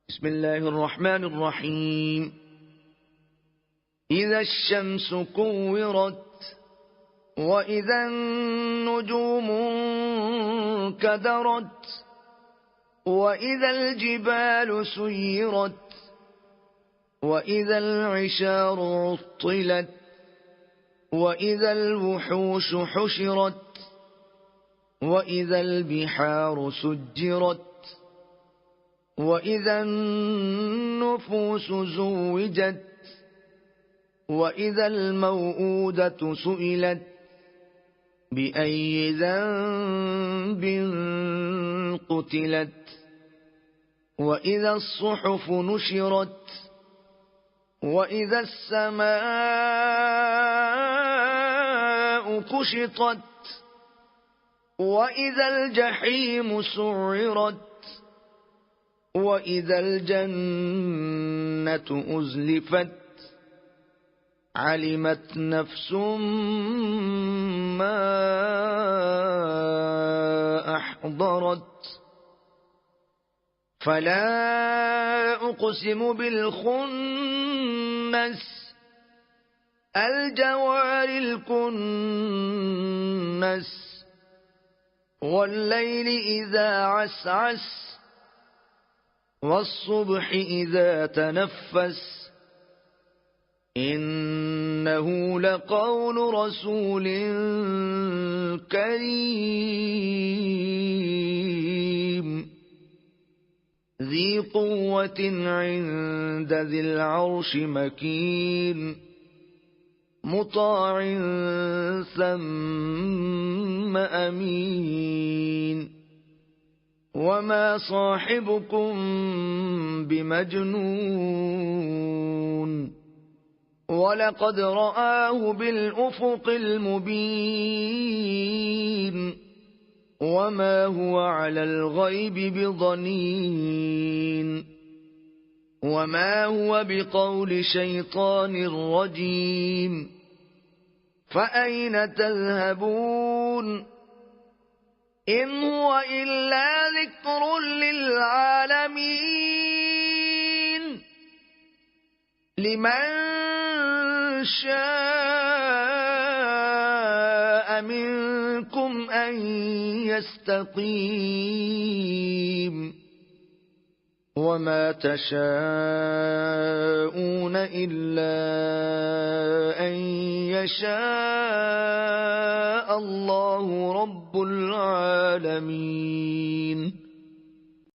بسم الله الرحمن الرحيم. إذا الشمس كورت وإذا النجوم انكدرت وإذا الجبال سيرت وإذا العشار عطلت وإذا الوحوش حشرت وإذا البحار سجرت وإذا النفوس زوجت وإذا الموءودة سئلت بأي ذنب قتلت وإذا الصحف نشرت وإذا السماء كشطت وإذا الجحيم سعرت وإذا الجنة أزلفت علمت نفس ما أحضرت فلا أقسم بالخنس الجوار الكنس والليل إذا عسعس والصبح إذا تنفس إنه لقول رسول كريم ذي قوة عند ذي العرش مكين مطاع ثم أمين وما صاحبكم بمجنون ولقد رآه بالأفق المبين وما هو على الغيب بضنين وما هو بقول شيطان رجيم فأين تذهبون إن هو إلا ذكر للعالمين لمن شاء منكم أن يستقيم وما تشاءون إلا أن يشاء الله رب العالمين.